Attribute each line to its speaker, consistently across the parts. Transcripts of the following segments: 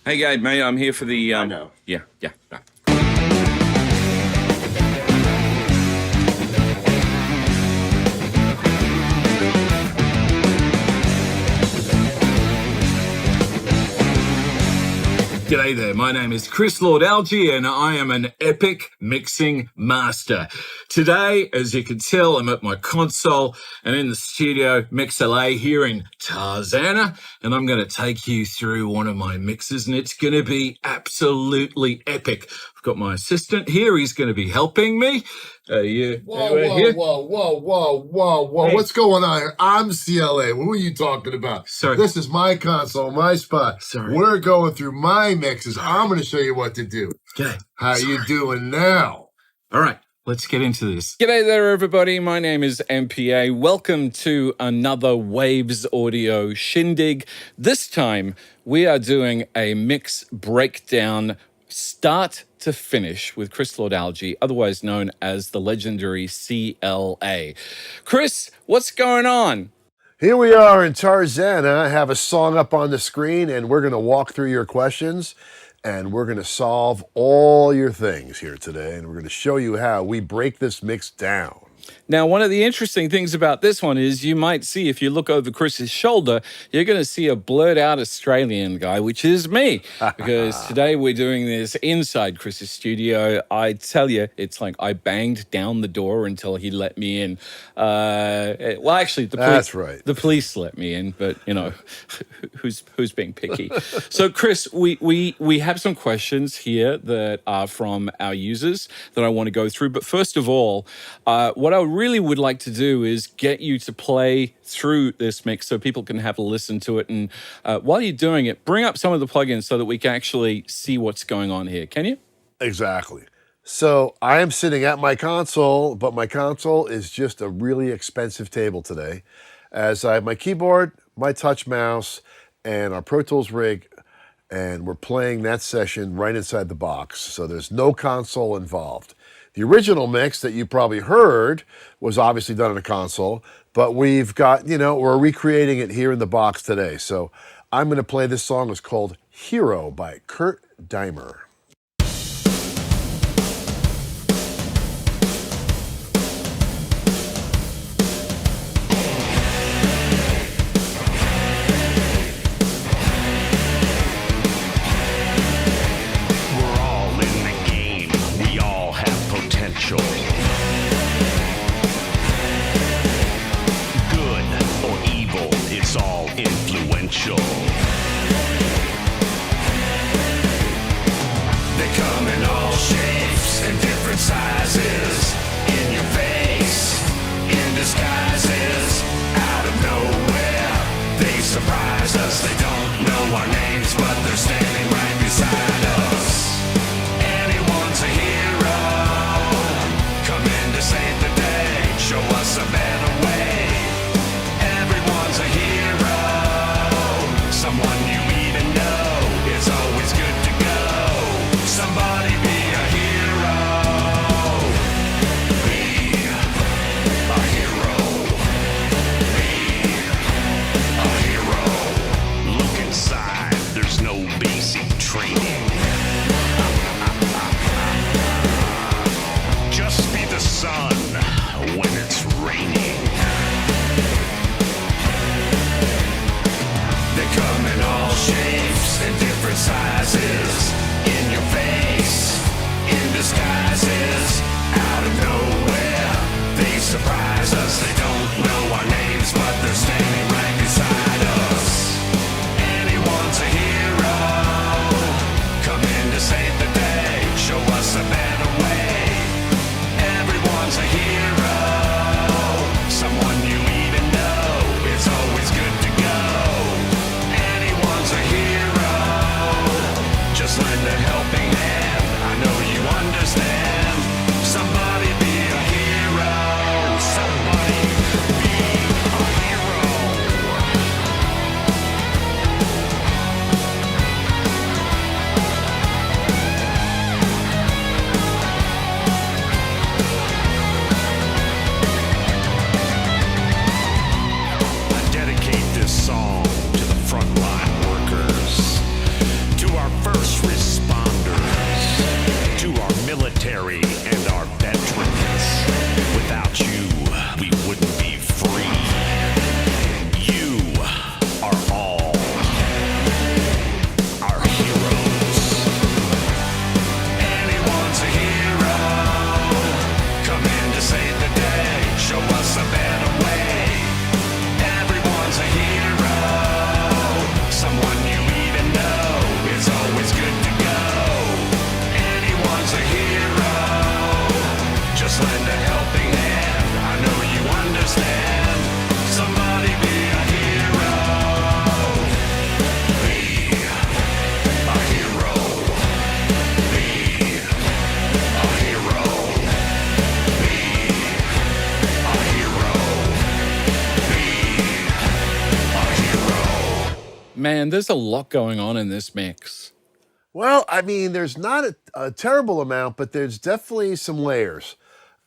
Speaker 1: Hey, Gabe, mate, I'm here for the...
Speaker 2: I know.
Speaker 1: Yeah. G'day there, my name is Chris Lord-Alge and I am an epic mixing master. Today, as you can tell, I'm at my console and in the studio, MixLA here in Tarzana, and I'm going to take you through one of my mixes and it's going to be absolutely epic. I've got my assistant here, he's going to be helping me.
Speaker 2: Whoa.
Speaker 1: Hey.
Speaker 2: What's going on here? I'm CLA. Who are you talking about?
Speaker 1: Sorry.
Speaker 2: This is my console, my spot.
Speaker 1: Sorry.
Speaker 2: We're going through my mixes. I'm going to show you what to do.
Speaker 1: Okay.
Speaker 2: How you doing now?
Speaker 1: All right. Let's get into this. G'day there, everybody. My name is MPA. Welcome to another Waves Audio Shindig. This time, we are doing a mix breakdown start to finish with Chris Lord-Alge, otherwise known as the legendary CLA. Chris, what's going on?
Speaker 2: Here we are in Tarzana. I have a song up on the screen, and we're going to walk through your questions, and we're going to solve all your things here today, and we're going to show you how we break this mix down.
Speaker 1: Now, one of the interesting things about this one is you might see, if you look over Chris's shoulder, you're going to see a blurred out Australian guy, which is me. Because today we're doing this inside Chris's studio. I tell you, it's like I banged down the door until he let me in. Well, actually,
Speaker 2: That's right.
Speaker 1: The police let me in, but, you know, who's being picky? So, Chris, we have some questions here that are from our users that I want to go through. But first of all, what I really would like to do is get you to play through this mix so people can have a listen to it. And while you're doing it, bring up some of the plugins so that we can actually see what's going on here. Can you?
Speaker 2: Exactly. So I am sitting at my console, but my console is just a really expensive table today, as I have my keyboard, my touch mouse, and our Pro Tools rig, and we're playing that session right inside the box. So there's no console involved. The original mix that you probably heard was obviously done on a console, but we've got, we're recreating it here in the box today. So I'm going to play this song. It's called Hero by Deimer.
Speaker 3: Lend a helping hand. I know you understand. Somebody be a
Speaker 1: Man, there's a lot going on in this mix.
Speaker 2: Well, I mean, there's not a terrible amount, but there's definitely some layers.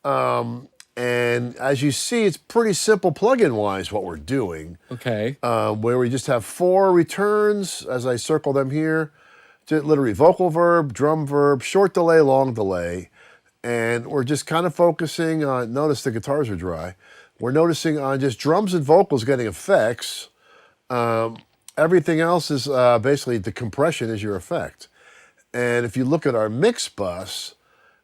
Speaker 2: And as you see, it's pretty simple plugin wise what we're doing.
Speaker 1: Okay.
Speaker 2: Where we just have 4 returns as I circle them here. Literally vocal verb, drum verb, short delay, long delay. And we're just kind of focusing on, notice the guitars are dry. We're noticing on just drums and vocals getting effects. Everything else is basically the compression is your effect. And if you look at our mix bus,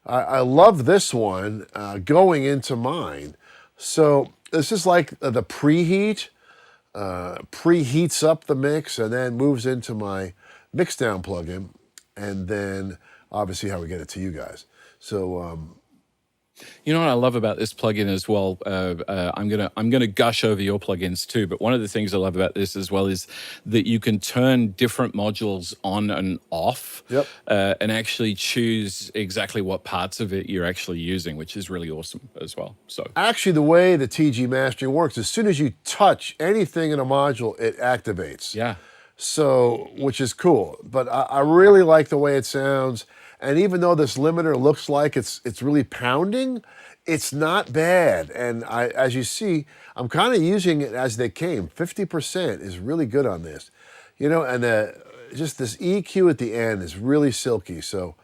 Speaker 2: I love this one going into mine. So this is like the preheat, preheats up the mix and then moves into my mix down plugin, and then obviously how we get it to you guys. So
Speaker 1: You know what I love about this plugin as well? I'm gonna gush over your plugins too, but one of the things I love about this as well is that you can turn different modules on and off,
Speaker 2: Yep.
Speaker 1: And actually choose exactly what parts of it you're actually using, which is really awesome as well. So
Speaker 2: actually the way the TG mastering works, as soon as you touch anything in a module, it activates.
Speaker 1: yeah,
Speaker 2: So, which is cool. But I really like the way it sounds. And even though this limiter looks like it's really pounding, it's not bad. And as you see, I'm kind of using it as they came. 50% is really good on this. You know, and just this EQ at the end is really silky. So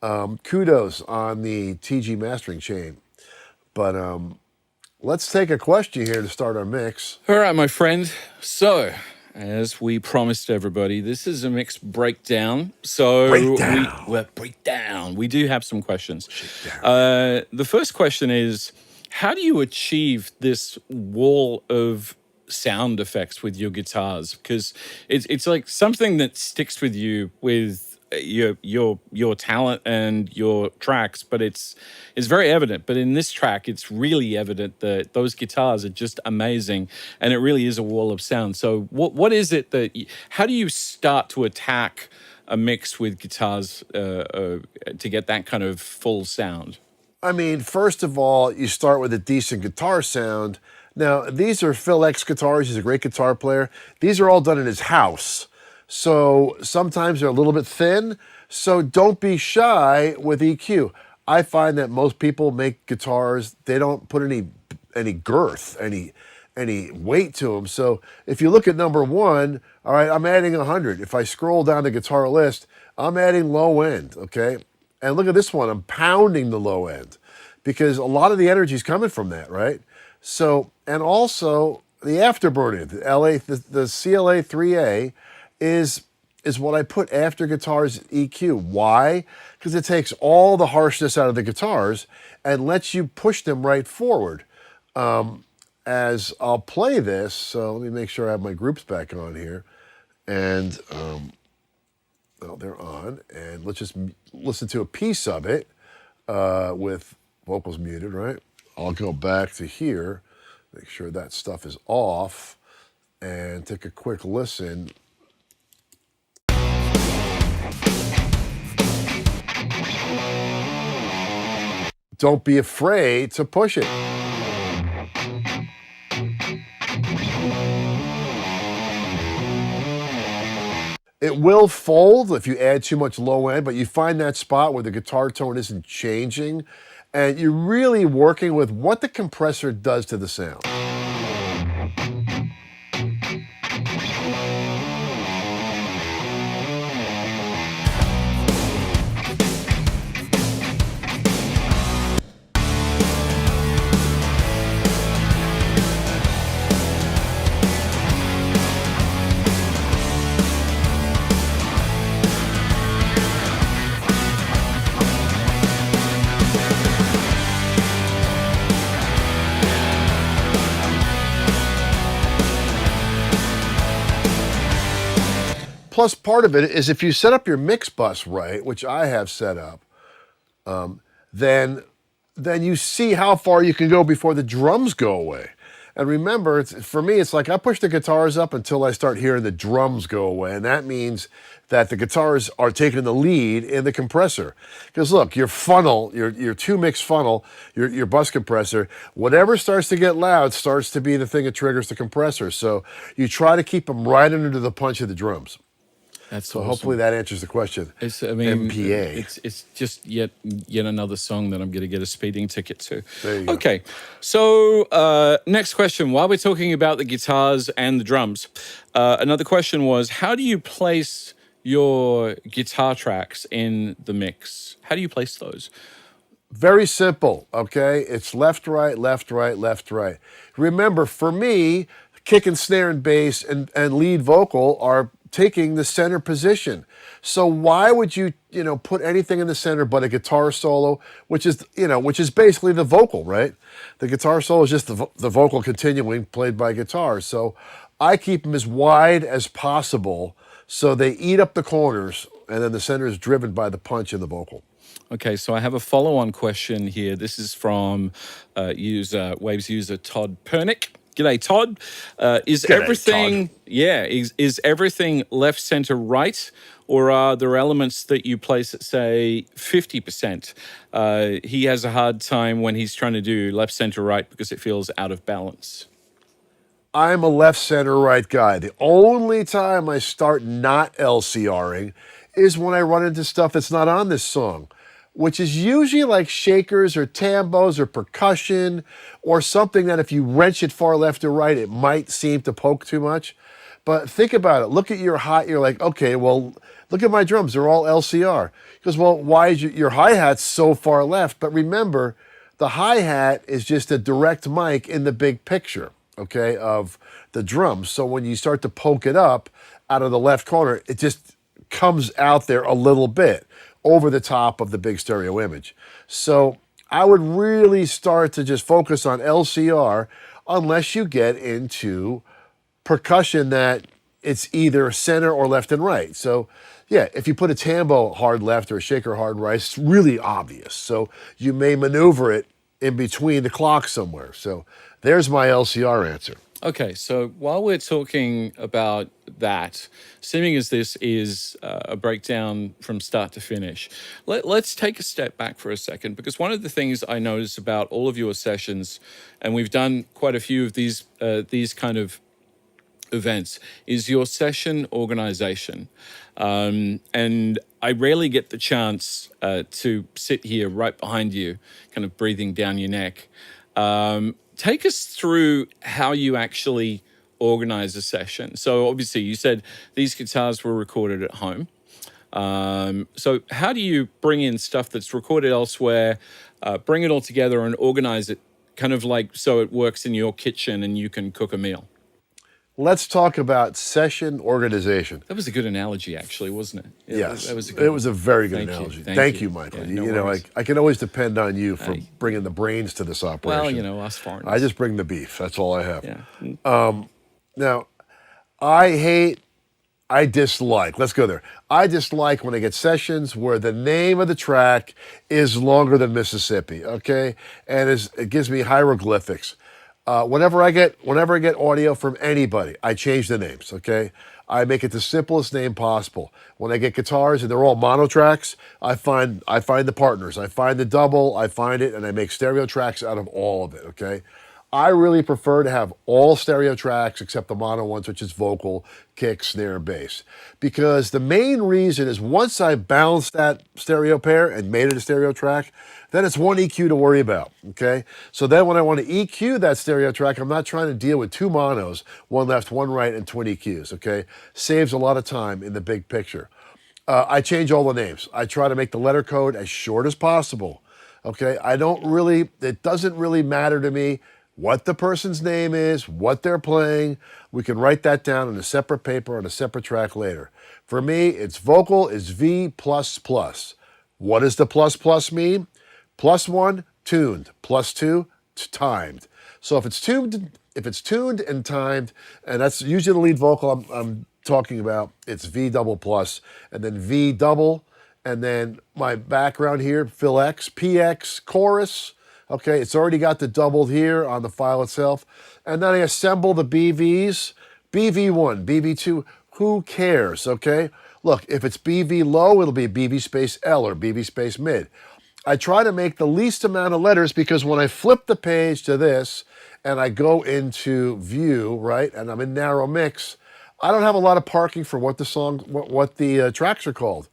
Speaker 2: kudos on the TG mastering chain. But let's take a question here to start our mix.
Speaker 1: all right, my friend. So, as we promised everybody, this is a mix breakdown. So
Speaker 2: Breakdown.
Speaker 1: We do have some questions. The first question is, how do you achieve this wall of sound effects with your guitars? Because it's like something that sticks with you with your talent and your tracks, but it's very evident. But in this track, it's really evident that those guitars are just amazing, and it really is a wall of sound. So what is it that how do you start to attack a mix with guitars to get that kind of full sound?
Speaker 2: I mean, first of all, you start with a decent guitar sound. Now, these are Phil X guitars. He's a great guitar player. These are all done in his house. So sometimes they're a little bit thin. So don't be shy with EQ. I find that most people make guitars, they don't put any girth, any weight to them. So if you look at number 1, all right, I'm adding 100. If I scroll down the guitar list, I'm adding low end, okay? And look at this one, I'm pounding the low end because a lot of the energy is coming from that, right? So, and also the afterburner, the CLA 3A is what I put after guitars EQ. Why? Because it takes all the harshness out of the guitars and lets you push them right forward. As I'll play this, so let me make sure I have my groups back on here. And, well, they're on. And let's just listen to a piece of it with vocals muted, right? I'll go back to here, make sure that stuff is off, and take a quick listen. Don't be afraid to push it. It will fold if you add too much low end, but you find that spot where the guitar tone isn't changing, and you're really working with what the compressor does to the sound. Plus, part of it is if you set up your mix bus right, which I have set up, then you see how far you can go before the drums go away. And remember, for me, it's like I push the guitars up until I start hearing the drums go away. And that means that the guitars are taking the lead in the compressor. Because look, your funnel, your two-mix funnel, your bus compressor, whatever starts to get loud starts to be the thing that triggers the compressor. So you try to keep them right under the punch of the drums.
Speaker 1: That's
Speaker 2: So
Speaker 1: awesome.
Speaker 2: hopefully that answers the question. MPA.
Speaker 1: It's just yet another song that I'm going to get a speeding ticket to.
Speaker 2: There you go.
Speaker 1: Okay, so next question. While we're talking about the guitars and the drums, another question was, how do you place your guitar tracks in the mix? How do you place those?
Speaker 2: Very simple, okay? It's left, right, left, right, left, right. Remember, for me, kick and snare and bass and lead vocal are taking the center position. So why would you put anything in the center but a guitar solo, which is basically the vocal, right? The guitar solo is just the vocal continuing played by guitar. So I keep them as wide as possible so they eat up the corners, and then the center is driven by the punch in the vocal.
Speaker 1: Okay, so I have a follow-on question here. This is from Waves user Todd Pernick. G'day, Todd. Is
Speaker 2: G'day,
Speaker 1: everything
Speaker 2: Todd.
Speaker 1: is everything left, center, right, or are there elements that you place at, say, 50%? He has a hard time when he's trying to do left, center, right because it feels out of balance.
Speaker 2: I'm a left, center, right guy. The only time I start not LCRing is when I run into stuff that's not on this song, which is usually like shakers or tambos or percussion or something that if you wrench it far left or right, it might seem to poke too much. But think about it. Look at your hi-hat. You're like, okay, well, look at my drums. They're all LCR. Because, well, why is your hi-hat so far left? But remember, the hi-hat is just a direct mic in the big picture, okay, of the drums. So when you start to poke it up out of the left corner, it just comes out there a little bit over the top of the big stereo image. So I would really start to just focus on LCR unless you get into percussion that it's either center or left and right. So yeah, if you put a tambo hard left or a shaker hard right, it's really obvious. So you may maneuver it in between the clocks somewhere. So there's my LCR answer.
Speaker 1: Okay, so while we're talking about that, seeming as this is a breakdown from start to finish, let's take a step back for a second, because one of the things I notice about all of your sessions, and we've done quite a few of these kind of events, is your session organization. And I rarely get the chance to sit here right behind you, kind of breathing down your neck. Take us through how you actually organize a session. So obviously you said these guitars were recorded at home. So how do you bring in stuff that's recorded elsewhere, bring it all together and organize it kind of like so it works in your kitchen and you can cook a meal?
Speaker 2: Let's talk about session organization.
Speaker 1: That was a good analogy, actually, wasn't it? Yeah,
Speaker 2: Yes,
Speaker 1: that was a good
Speaker 2: it was a very good
Speaker 1: Thank you.
Speaker 2: analogy.
Speaker 1: Thank
Speaker 2: Thank
Speaker 1: you.
Speaker 2: you, Michael.
Speaker 1: Yeah, no
Speaker 2: you know,
Speaker 1: worries.
Speaker 2: I can always depend on you for bringing the brains to this operation.
Speaker 1: Well, us foreigners.
Speaker 2: I just bring the beef. That's all I have.
Speaker 1: Yeah.
Speaker 2: Now, I dislike, let's go there. I dislike when I get sessions where the name of the track is longer than Mississippi, okay? And it gives me hieroglyphics. Whenever I get audio from anybody, I change the names, okay? I make it the simplest name possible. When I get guitars and they're all mono tracks, I find the partners. I find the double, I find it, and I make stereo tracks out of all of it, okay? I really prefer to have all stereo tracks except the mono ones, which is vocal, kick, snare, bass. Because the main reason is once I balanced that stereo pair and made it a stereo track, then it's one EQ to worry about, okay? So then when I want to EQ that stereo track, I'm not trying to deal with two monos, one left, one right, and twin EQs, okay? Saves a lot of time in the big picture. I change all the names. I try to make the letter code as short as possible, okay? It doesn't really matter to me what the person's name is, what they're playing. We can write that down on a separate paper on a separate track later. For me, it's vocal is V++. What does the plus mean? +1, tuned. +2, timed. So if it's tuned and timed, and that's usually the lead vocal I'm talking about, it's V double plus, and then V double, and then my background here, fill X, PX, chorus, Okay, it's already got the doubled here on the file itself. And then I assemble the BVs, BV1, BV2, who cares, okay? Look, if it's BV low, it'll be BV space L or BV space mid. I try to make the least amount of letters because when I flip the page to this and I go into view, right, and I'm in narrow mix, I don't have a lot of parking for what the tracks are called.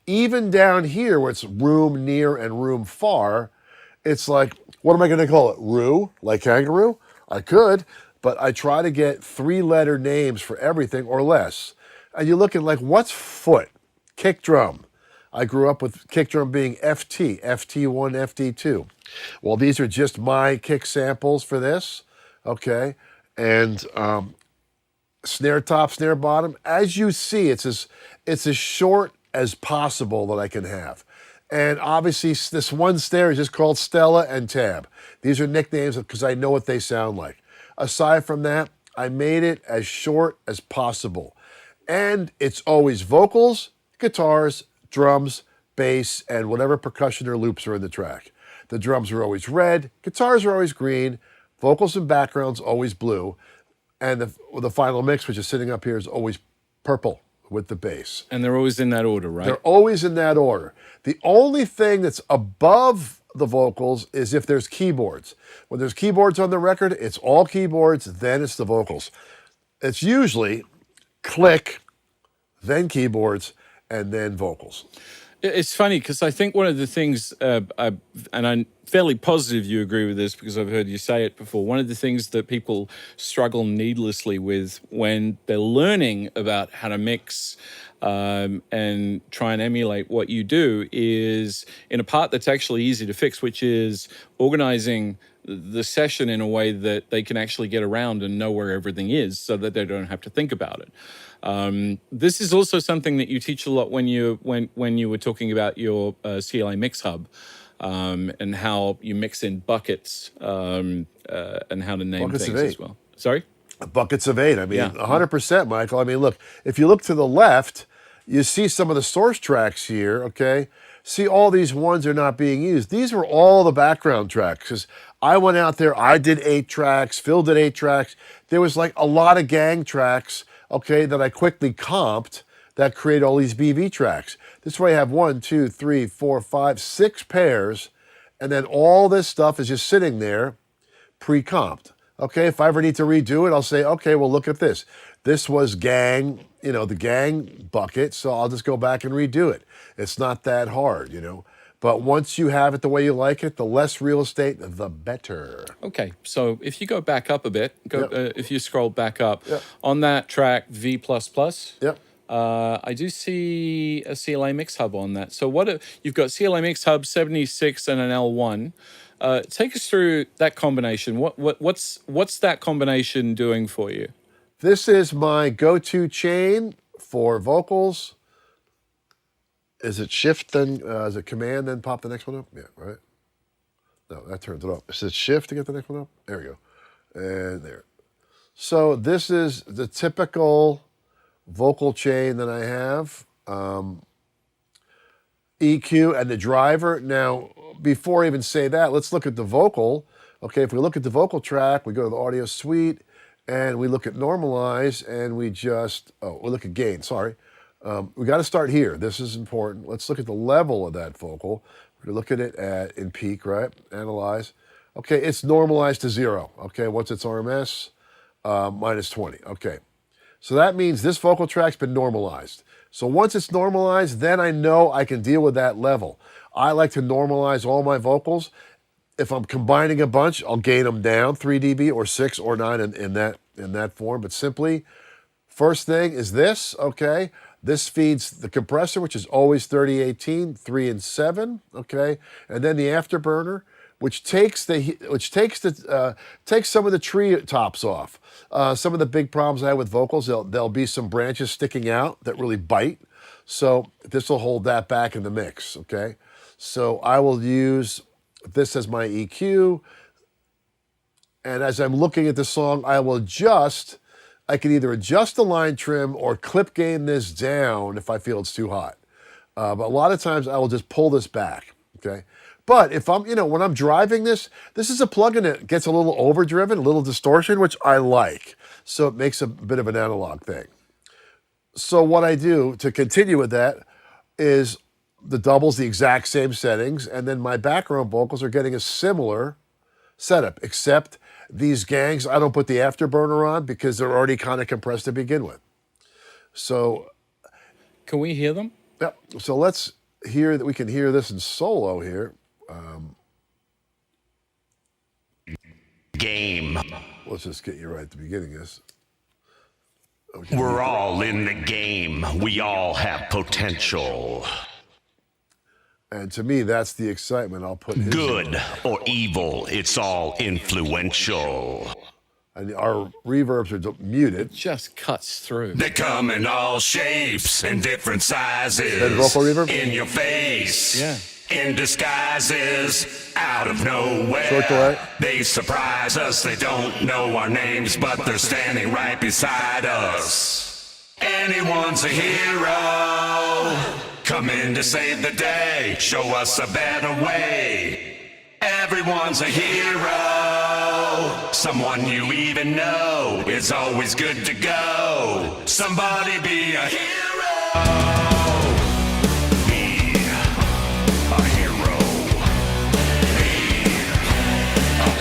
Speaker 2: Even down here where it's room near and room far, it's like, what am I going to call it? Roo, like kangaroo? I could, but I try to get 3-letter names for everything or less. And you look at like, what's foot? Kick drum. I grew up with kick drum being FT, FT1, FT2. Well, these are just my kick samples for this, okay? And snare top, snare bottom. As you see, it's as short as possible that I can have. And obviously, this one snare is just called Stella and Tab. These are nicknames because I know what they sound like. Aside from that, I made it as short as possible. And it's always vocals, guitars, drums, bass, and whatever percussion or loops are in the track. The drums are always red, guitars are always green, vocals and backgrounds always blue, and the final mix, which is sitting up here, is always purple with the bass.
Speaker 1: And they're always in that order, right?
Speaker 2: They're always in that order. The only thing that's above the vocals is if there's keyboards. When there's keyboards on the record, it's all keyboards, then it's the vocals. It's usually click, then keyboards, and then vocals.
Speaker 1: It's funny because I think one of the things, and I'm fairly positive you agree with this because I've heard you say it before, one of the things that people struggle needlessly with when they're learning about how to mix and try and emulate what you do is in a part that's actually easy to fix, which is organizing the session in a way that they can actually get around and know where everything is so that they don't have to think about it. This is also something that you teach a lot when you were talking about your CLA MixHub and how you mix in buckets and how to name
Speaker 2: Buckets
Speaker 1: things
Speaker 2: of 8.
Speaker 1: as well. Sorry?
Speaker 2: Buckets of 8. I mean,
Speaker 1: Yeah.
Speaker 2: 100%, Michael. I mean, look, if you look to the left, you see some of the source tracks here, okay? See, all these ones are not being used. These were all the background tracks because I went out there, I did 8 tracks, Phil did 8 tracks. There was like a lot of gang tracks, okay, that I quickly comped that create all these BV tracks. This way I have 1, 2, 3, 4, 5, 6 pairs, and then all this stuff is just sitting there pre-comped. Okay, if I ever need to redo it, I'll say, okay, well, look at this. This was gang, the gang bucket, so I'll just go back and redo it. It's not that hard, But once you have it the way you like it, the less real estate, the better.
Speaker 1: Okay, so if you go back up a bit, if you scroll back up,
Speaker 2: Yep.
Speaker 1: on that track V++,
Speaker 2: Yep.
Speaker 1: I do see a CLA MixHub on that. So you've got CLA MixHub 76 and an L1. Take us through that combination. What's that combination doing for you?
Speaker 2: This is my go-to chain for vocals. Is it shift then, is it command then pop the next one up? Yeah, right? No, that turns it up. Is it shift to get the next one up? There we go. And there. So this is the typical vocal chain that I have. EQ and the driver. Now, before I even say that, let's look at the vocal. Okay, if we look at the vocal track, we go to the audio suite, and we look at normalize, and we look at gain, sorry. We got to start here. This is important. Let's look at the level of that vocal. We're going to look at it in peak, right? Analyze. Okay, it's normalized to 0. Okay, what's its RMS? Minus 20. Okay, so that means this vocal track's been normalized. So once it's normalized, then I know I can deal with that level. I like to normalize all my vocals. If I'm combining a bunch, I'll gain them down 3 dB or 6 or 9 in that form. But simply, first thing is this, okay? This feeds the compressor, which is always 3018, 3 and 7, okay? And then the afterburner, which takes some of the tree tops off. Some of the big problems I have with vocals, there'll be some branches sticking out that really bite. So this will hold that back in the mix, okay? So I will use this as my EQ. And as I'm looking at the song, I can either adjust the line trim or clip gain this down if I feel it's too hot. But a lot of times I will just pull this back, okay? But if I'm, when I'm driving this is a plugin that gets a little overdriven, a little distortion, which I like. So it makes a bit of an analog thing. So what I do to continue with that is the doubles, the exact same settings, and then my background vocals are getting a similar setup, except these gangs, I don't put the afterburner on because they're already kind of compressed to begin with. So,
Speaker 1: Can we hear them?
Speaker 2: yeah. So let's hear that. We can hear this in solo here.
Speaker 3: Game.
Speaker 2: Let's just get you right at the beginning of this.
Speaker 3: We're all in the game. We all have potential.
Speaker 2: And to me, that's the excitement. I'll put his
Speaker 3: Good or evil, it's all influential.
Speaker 2: And our reverbs are muted.
Speaker 1: Just cuts through.
Speaker 3: They come in all shapes and different sizes.
Speaker 2: That vocal reverb?
Speaker 3: In your face.
Speaker 1: Yeah.
Speaker 3: In disguises, out of nowhere.
Speaker 2: Short delay.
Speaker 3: They surprise us, they don't know our names, but they're standing right beside us. Anyone's a hero. Come in to save the day, show us a better way. Everyone's a hero. Someone you even know. It's always good to go. Somebody be a hero.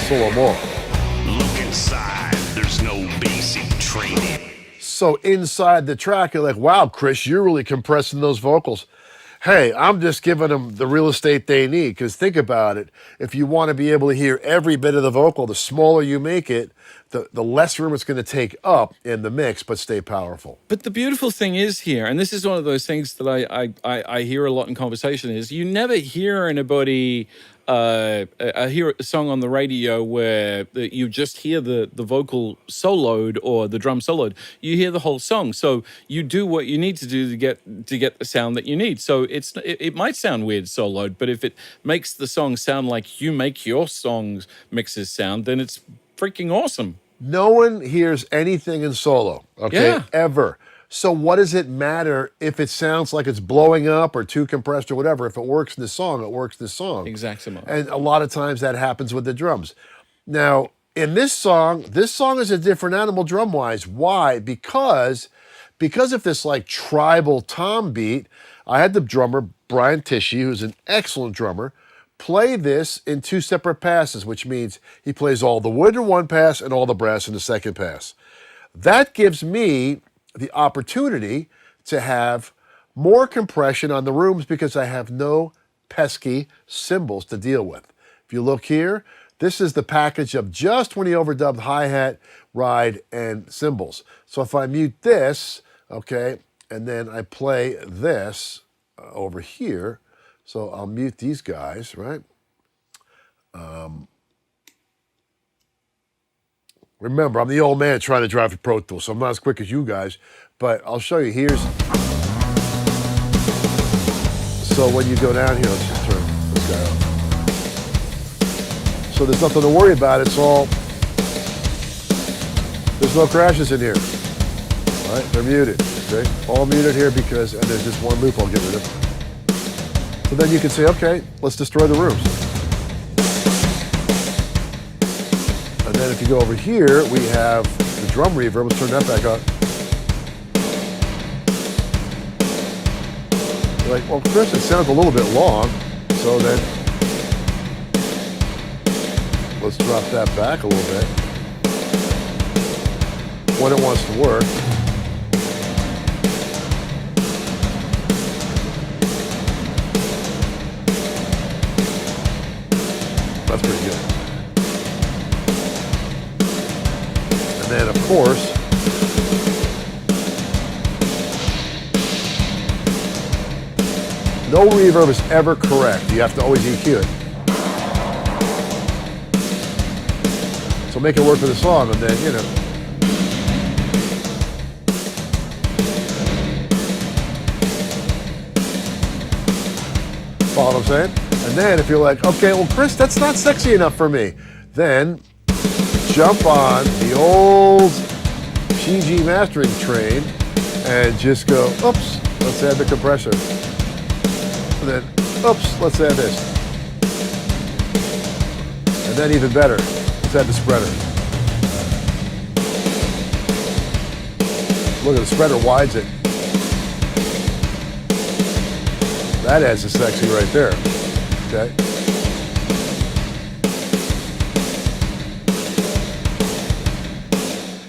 Speaker 2: Solo more.
Speaker 3: Look inside, there's no basic training.
Speaker 2: So inside the track, you're like, wow, Chris, you're really compressing those vocals. Hey, I'm just giving them the real estate they need, because think about it. If you want to be able to hear every bit of the vocal, the smaller you make it, the less room it's going to take up in the mix, but stay powerful.
Speaker 1: But the beautiful thing is here, and this is one of those things that I hear a lot in conversation, is you never hear anybody hear a song on the radio where you just hear the vocal soloed or the drum soloed. You hear the whole song, so you do what you need to do to get the sound that you need. So it might sound weird soloed, but if it makes the song sound like you make your songs mixes sound, then it's freaking awesome.
Speaker 2: No one hears anything in solo, okay,
Speaker 1: Yeah.
Speaker 2: ever. So what does it matter if it sounds like it's blowing up or too compressed or whatever? If it works in the song, it works in the song.
Speaker 1: Exactly.
Speaker 2: And a lot of times that happens with the drums. Now, in this song is a different animal drum-wise. Why? Because of this like tribal tom beat, I had the drummer, Brian Tishy, who's an excellent drummer, play this in two separate passes, which means he plays all the wood in one pass and all the brass in the second pass. That gives me the opportunity to have more compression on the rooms because I have no pesky cymbals to deal with. If you look here, this is the package of just when he overdubbed hi-hat, ride, and cymbals. So if I mute this, okay, and then I play this over here, so I'll mute these guys, right? Remember, I'm the old man trying to drive a Pro Tools, so I'm not as quick as you guys, but I'll show you. Here's, so when you go down here, let's just turn this guy off. So there's nothing to worry about, it's all, there's no crashes in here, all right? They're muted, okay? All muted here because, and there's just one loop I'll get rid of. So then you can say, okay, let's destroy the rooms. And then if you go over here, we have the drum reverb. Let's turn that back up. You're like, well, Chris, it sounds a little bit long. So then, let's drop that back a little bit. When it wants to work. That's pretty good. And then, of course, no reverb is ever correct. You have to always EQ it. So make it work for the song, and then, you know. Follow what I'm saying? And then if you're like, okay, well, Chris, that's not sexy enough for me, then jump on the old PG mastering train and just go, oops, let's add the compressor. And then, oops, let's add this. And then even better, let's add the spreader. Look at the spreader wides it. That adds a section right there, okay?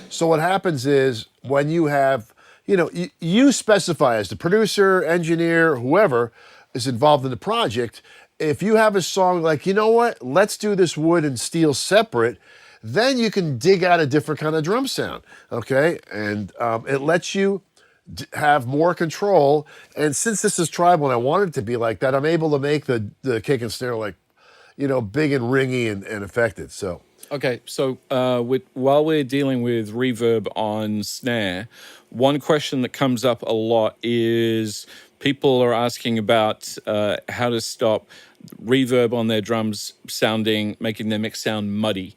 Speaker 2: So what happens is when you have, you specify as the producer, engineer, whoever is involved in the project, if you have a song like, you know what, let's do this wood and steel separate, then you can dig out a different kind of drum sound, okay? And it lets you have more control. And since this is tribal and I want it to be like that, I'm able to make the kick and snare like, big and ringy and affected, so.
Speaker 1: Okay, so while we're dealing with reverb on snare, one question that comes up a lot is people are asking about how to stop reverb on their drums making their mix sound muddy.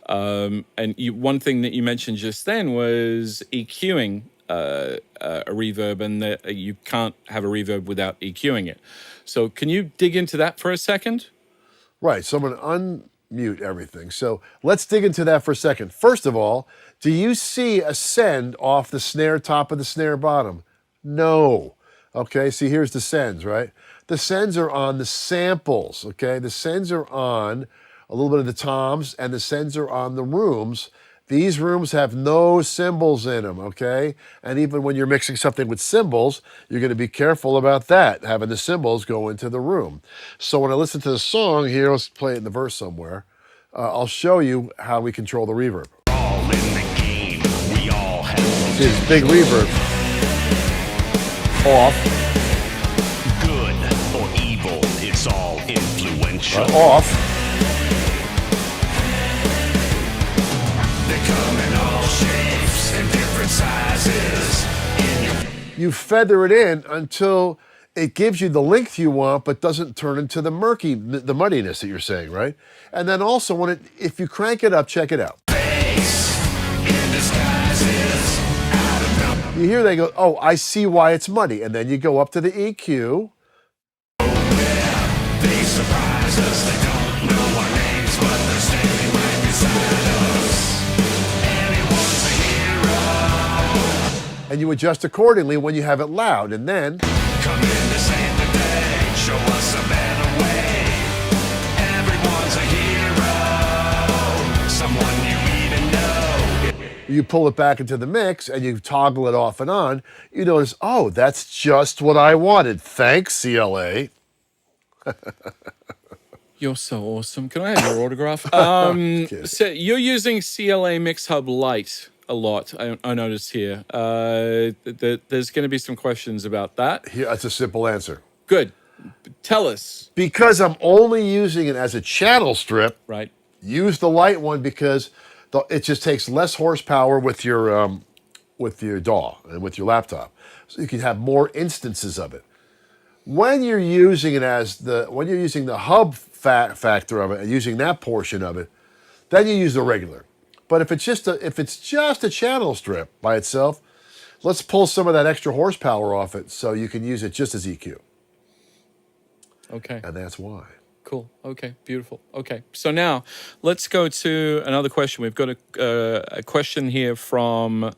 Speaker 1: And one thing that you mentioned just then was EQing a reverb, and that you can't have a reverb without EQing it. So can you dig into that for a second?
Speaker 2: Right, so I'm going to unmute everything. So let's dig into that for a second. First of all, do you see a send off the snare top of the snare bottom? No. Okay, see, here's the sends, right? The sends are on the samples, okay? The sends are on a little bit of the toms, and the sends are on the rooms. These rooms have no cymbals in them, okay? And even when you're mixing something with cymbals, you're going to be careful about that, having the cymbals go into the room. So when I listen to the song here, let's play it in the verse somewhere, I'll show you how we control the reverb.
Speaker 3: All in the game, we all have
Speaker 2: See this big reverb. Off.
Speaker 3: good or evil, it's all influential.
Speaker 2: Off.
Speaker 3: They come in all shapes and different sizes.
Speaker 2: You feather it in until it gives you the length you want, but doesn't turn into the muddiness that you're saying, right? And then also if you crank it up, check it out. You hear they go, oh, I see why it's muddy. And then you go up to the EQ.
Speaker 3: They surprise us, they don't know our names, but they're standing right beside us. Anyone's a hero.
Speaker 2: And you adjust accordingly when you have it loud. And then
Speaker 3: Come in to save the day, show us a better way. Everyone's a hero, someone you even know.
Speaker 2: you pull it back into the mix and you toggle it off and on, you notice, oh, that's just what I wanted. Thanks, CLA.
Speaker 1: You're so awesome. Can I have your autograph? So you're using CLA MixHub Lite a lot, I noticed here. There's going to be some questions about that.
Speaker 2: Here, that's a simple answer.
Speaker 1: Good. Tell us.
Speaker 2: Because I'm only using it as a channel strip,
Speaker 1: Right.
Speaker 2: use the light one because it just takes less horsepower with your DAW and with your laptop. So you can have more instances of it. When you're using it when you're using the hub factor of it and using that portion of it, then you use the regular. But if it's just a channel strip by itself, let's pull some of that extra horsepower off it so you can use it just as EQ.
Speaker 1: Okay.
Speaker 2: And that's why.
Speaker 1: Cool. Okay. Beautiful. Okay. So now let's go to another question. We've got a question here from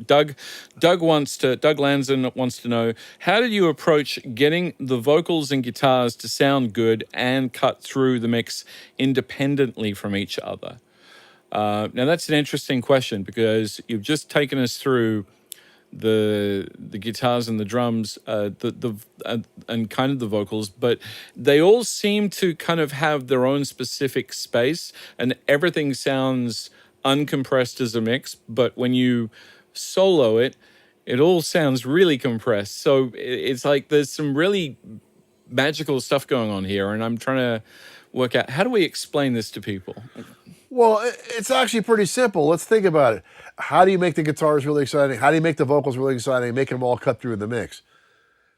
Speaker 1: Doug. Doug Lanson wants to know, how did you approach getting the vocals and guitars to sound good and cut through the mix independently from each other? Now that's an interesting question because you've just taken us through the guitars and the drums, and kind of the vocals, but they all seem to kind of have their own specific space, and everything sounds uncompressed as a mix. But when you solo it, it all sounds really compressed. So it's like there's some really magical stuff going on here, and I'm trying to work out how do we explain this to people.
Speaker 2: Well, it's actually pretty simple. Let's think about it. How do you make the guitars really exciting? How do you make the vocals really exciting? Make them all cut through in the mix.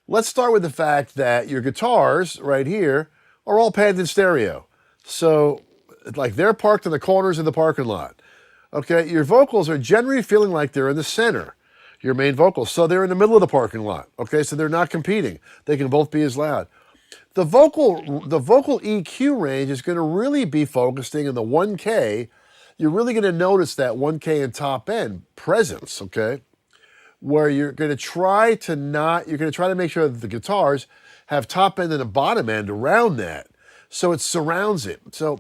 Speaker 2: Let's start with the fact that your guitars right here are all panned in stereo. So, like they're parked in the corners of the parking lot. Okay, your vocals are generally feeling like they're in the center, your main vocals. So they're in the middle of the parking lot. Okay, so they're not competing. They can both be as loud. the vocal EQ range is going to really be focusing in the 1K. You're really going to notice that 1K and top end presence, okay? Where you're going to try to make sure that the guitars have top end and a bottom end around that. So it surrounds it. So,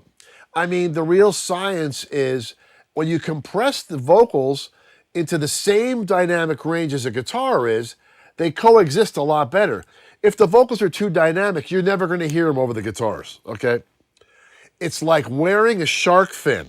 Speaker 2: I mean, the real science is when you compress the vocals into the same dynamic range as a guitar is, they coexist a lot better. If the vocals are too dynamic, you're never going to hear them over the guitars, okay? It's like wearing a shark fin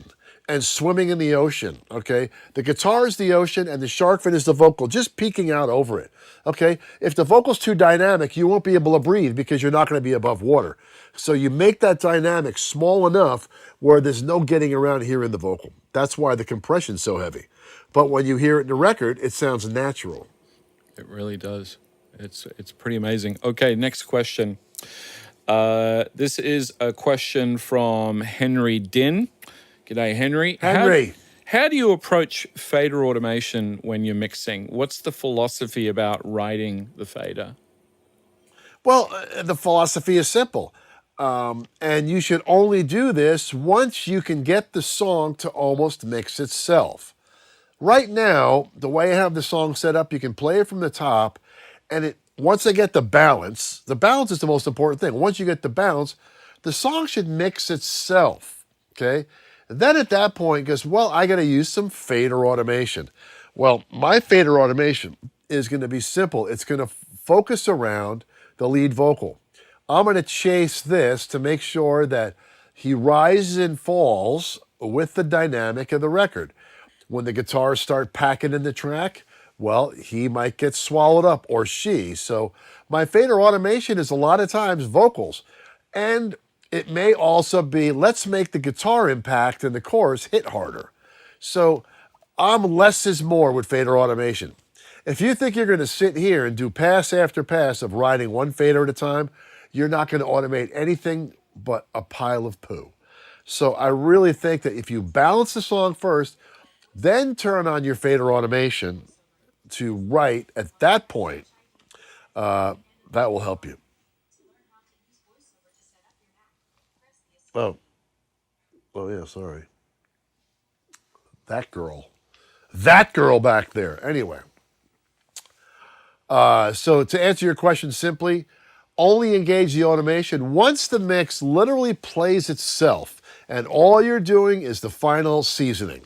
Speaker 2: and swimming in the ocean, okay? The guitar is the ocean and the shark fin is the vocal, just peeking out over it, okay? If the vocal's too dynamic, you won't be able to breathe because you're not going to be above water. So you make that dynamic small enough where there's no getting around hearing the vocal. That's why the compression's so heavy. But when you hear it in the record, it sounds natural.
Speaker 1: It really does. It's pretty amazing. Okay, next question. This is a question from Henry Din. G'day, Henry.
Speaker 2: Henry.
Speaker 1: How do you approach fader automation when you're mixing? What's the philosophy about writing the fader?
Speaker 2: Well, the philosophy is simple. And you should only do this once you can get the song to almost mix itself. Right now, the way I have the song set up, you can play it from the top, and once I get the balance is the most important thing. Once you get the balance, the song should mix itself, okay? And then at that point, goes, well, I got to use some fader automation. Well, my fader automation is going to be simple. It's going to focus around the lead vocal. I'm going to chase this to make sure that he rises and falls with the dynamic of the record. When the guitars start packing in the track, well, he might get swallowed up, or she. So my fader automation is a lot of times vocals. And it may also be, let's make the guitar impact and the chorus hit harder. So I'm less is more with fader automation. If you think you're going to sit here and do pass after pass of riding one fader at a time, you're not going to automate anything but a pile of poo. So I really think that if you balance the song first, then turn on your fader automation to write at that point, that will help you. Oh yeah, sorry. That girl back there. Anyway, so to answer your question simply, only engage the automation once the mix literally plays itself, and all you're doing is the final seasoning.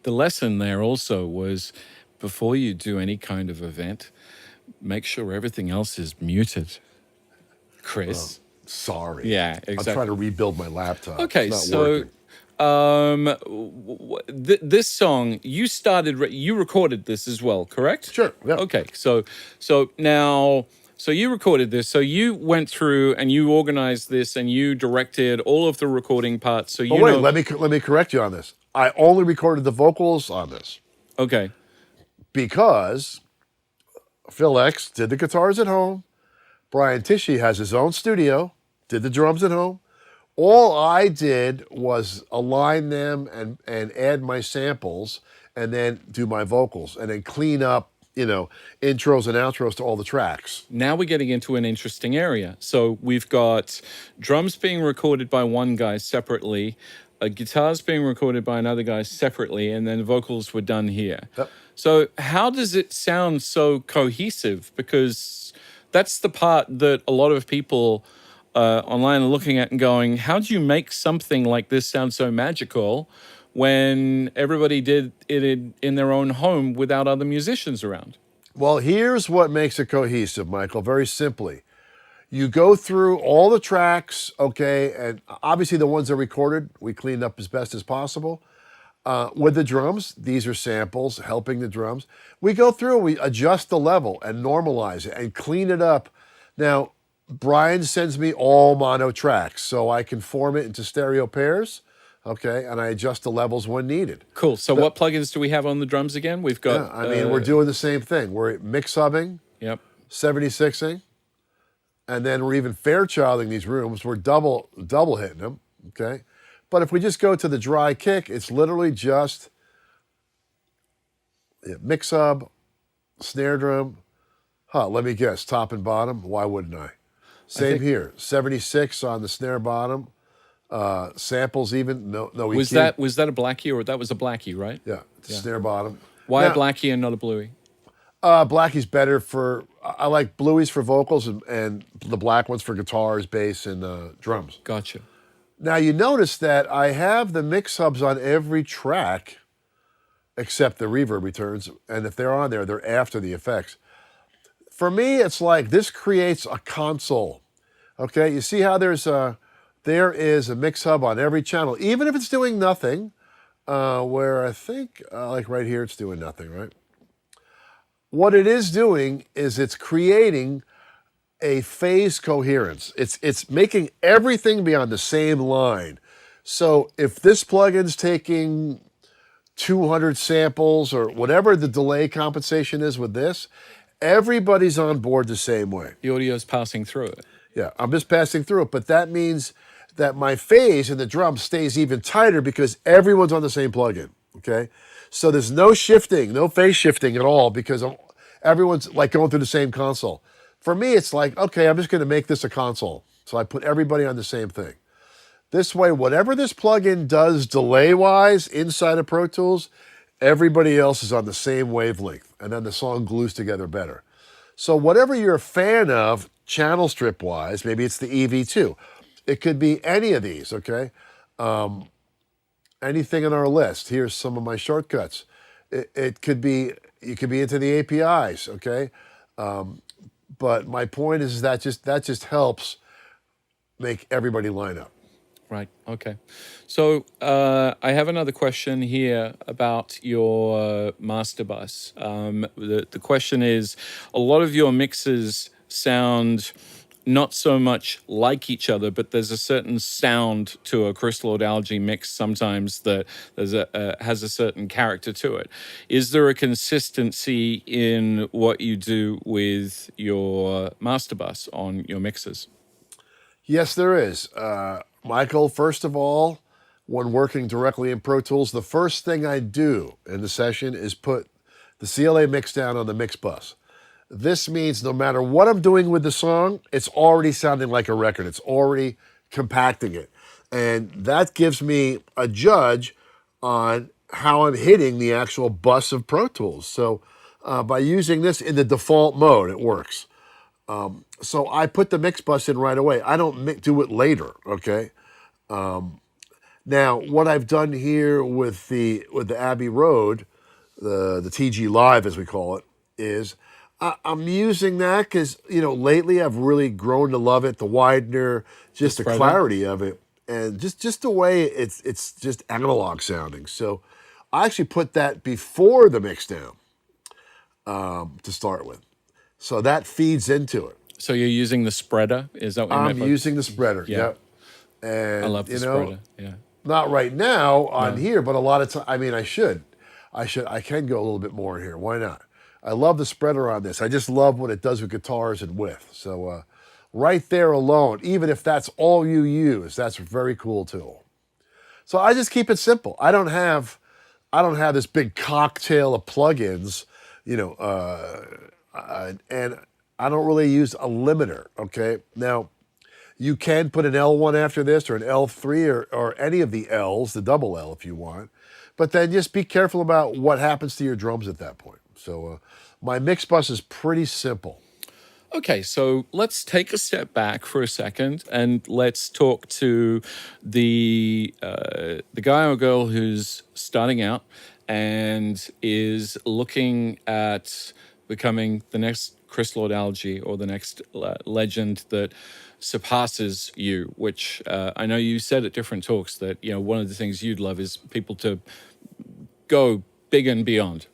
Speaker 1: The lesson there also was, before you do any kind of event, make sure everything else is muted. Chris.
Speaker 2: Sorry.
Speaker 1: Yeah, exactly.
Speaker 2: I'm trying to rebuild my laptop.
Speaker 1: Okay,
Speaker 2: It's not
Speaker 1: so
Speaker 2: working.
Speaker 1: this song, you recorded this as well, correct?
Speaker 2: Sure. Yeah.
Speaker 1: Okay, so you recorded this. So you went through and you organized this and you directed all of the recording parts. So
Speaker 2: let me correct you on this. I only recorded the vocals on this.
Speaker 1: Okay.
Speaker 2: Because Phil X did the guitars at home. Brian Tishy has his own studio, did the drums at home. All I did was align them and add my samples and then do my vocals and then clean up, intros and outros to all the tracks.
Speaker 1: Now we're getting into an interesting area. So we've got drums being recorded by one guy separately, guitars being recorded by another guy separately, and then vocals were done here.
Speaker 2: Yep.
Speaker 1: So how does it sound so cohesive? Because that's the part that a lot of people online are looking at and going, how do you make something like this sound so magical when everybody did it in their own home without other musicians around?
Speaker 2: Well, here's what makes it cohesive, Michael, very simply. You go through all the tracks, okay, and obviously the ones that are recorded, we cleaned up as best as possible. With the drums, these are samples helping the drums. We go through, we adjust the level and normalize it and clean it up. Now, Brian sends me all mono tracks, so I can form it into stereo pairs, okay, and I adjust the levels when needed.
Speaker 1: Cool. So what plugins do we have on the drums again? We've got...
Speaker 2: we're doing the same thing. We're MixHubbing,
Speaker 1: yep,
Speaker 2: 76ing, and then we're even Fairchilding these rooms. We're double hitting them, okay? But if we just go to the dry kick, it's literally just MixHub, snare drum. Let me guess, top and bottom. Why wouldn't I? Same
Speaker 1: think
Speaker 2: here. 76 on the snare bottom. Samples even. No
Speaker 1: was
Speaker 2: EQ.
Speaker 1: that a blackie or that was a blackie, right?
Speaker 2: Yeah,
Speaker 1: Yeah.
Speaker 2: snare bottom.
Speaker 1: Why a
Speaker 2: Now,
Speaker 1: blackie and not a bluey?
Speaker 2: Blackie's better for. I like blueies for vocals and the black ones for guitars, bass, and drums.
Speaker 1: Gotcha.
Speaker 2: Now you notice that I have the mix hubs on every track, except the reverb returns, and if they're on there, they're after the effects. For me, it's like this creates a console. Okay, you see how there is a mix hub on every channel, even if it's doing nothing. Where I think, like right here, it's doing nothing, right? What it is doing is it's creating a phase coherence. It's making everything be on the same line. So if this plugin's taking 200 samples or whatever the delay compensation is with this, everybody's on board the same way.
Speaker 1: The audio's passing through it.
Speaker 2: Yeah, I'm just passing through it, but that means that my phase in the drum stays even tighter because everyone's on the same plugin, okay? So there's no shifting, no phase shifting at all because everyone's like going through the same console. For me, it's like, okay, I'm just gonna make this a console. So I put everybody on the same thing. This way, whatever this plugin does delay-wise inside of Pro Tools, everybody else is on the same wavelength, and then the song glues together better. So whatever you're a fan of, channel strip-wise, maybe it's the EV2. It could be any of these, okay? Anything on our list. Here's some of my shortcuts. It could be, you could be into the APIs, okay? But my point is that just helps make everybody line up.
Speaker 1: Right. Okay. So I have another question here about your master bus. The question is, a lot of your mixes sound not so much like each other, but there's a certain sound to a Chris Lord-Alge mix sometimes that has a certain character to it. Is there a consistency in what you do with your master bus on your mixes?
Speaker 2: Yes, there is. Michael, first of all, when working directly in Pro Tools, the first thing I do in the session is put the CLA mix down on the mix bus. This means no matter what I'm doing with the song, it's already sounding like a record. It's already compacting it. And that gives me a judge on how I'm hitting the actual bus of Pro Tools. So by using this in the default mode, it works. So I put the mix bus in right away. I don't do it later, okay? Now, what I've done here with the Abbey Road, the TG Live as we call it, is I'm using that because, lately I've really grown to love it, the widener, just the clarity of it, and just the way it's just analog sounding. So I actually put that before the mix down to start with. So that feeds into it.
Speaker 1: So you're using the spreader? Is that what you meant by?
Speaker 2: I'm using the spreader,
Speaker 1: Yeah.
Speaker 2: yep. And,
Speaker 1: I love the spreader. Yeah.
Speaker 2: not right now on here, but a lot of time, I should. I can go a little bit more in here. Why not? I love the spreader on this. I just love what it does with guitars and width. So right there alone, even if that's all you use, that's a very cool tool. So I just keep it simple. I don't have this big cocktail of plugins, and I don't really use a limiter, okay? Now, you can put an L1 after this or an L3 or any of the Ls, the double L if you want, but then just be careful about what happens to your drums at that point. So my mix bus is pretty simple.
Speaker 1: Okay, so let's take a step back for a second and let's talk to the guy or girl who's starting out and is looking at becoming the next Chris Lord-Alge or the next legend that surpasses you, which I know you said at different talks that, one of the things you'd love is people to go big and beyond.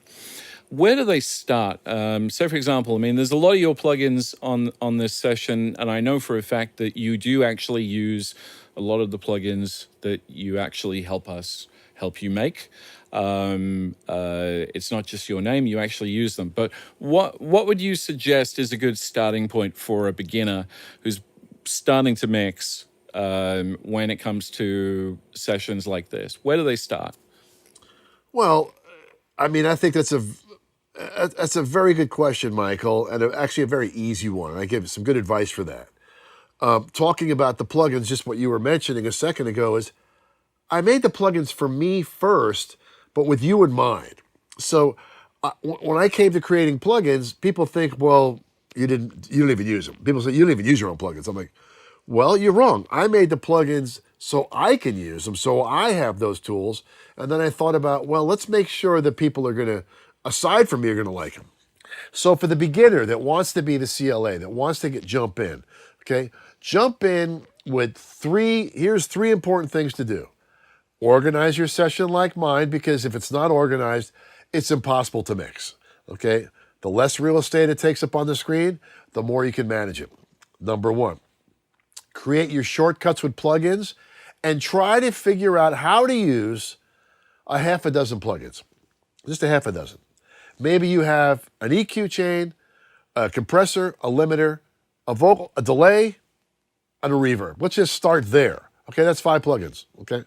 Speaker 1: Where do they start? So, for example, there's a lot of your plugins on this session, and I know for a fact that you do actually use a lot of the plugins that you actually help you make. It's not just your name; you actually use them. But what would you suggest is a good starting point for a beginner who's starting to mix when it comes to sessions like this? Where do they start?
Speaker 2: Well, I think that's a very good question, Michael, and actually a very easy one. And I give some good advice for that. talking about the plugins, just what you were mentioning a second ago is I made the plugins for me first, but with you in mind. So when I came to creating plugins, people think, well, you don't even use them. People say, you don't even use your own plugins. I'm like, well, you're wrong. I made the plugins so I can use them, so I have those tools. And then I thought about, well, let's make sure that people are going to, aside from me, are going to like them. So for the beginner that wants to be the CLA, that wants to jump in, okay, jump in with here's three important things to do. Organize your session like mine, because if it's not organized, it's impossible to mix, okay? The less real estate it takes up on the screen, the more you can manage it. Number one, create your shortcuts with plugins and try to figure out how to use a half a dozen plugins, just a half a dozen. Maybe you have an EQ chain, a compressor, a limiter, a vocal, a delay, and a reverb. Let's just start there. Okay, that's 5 plugins, okay?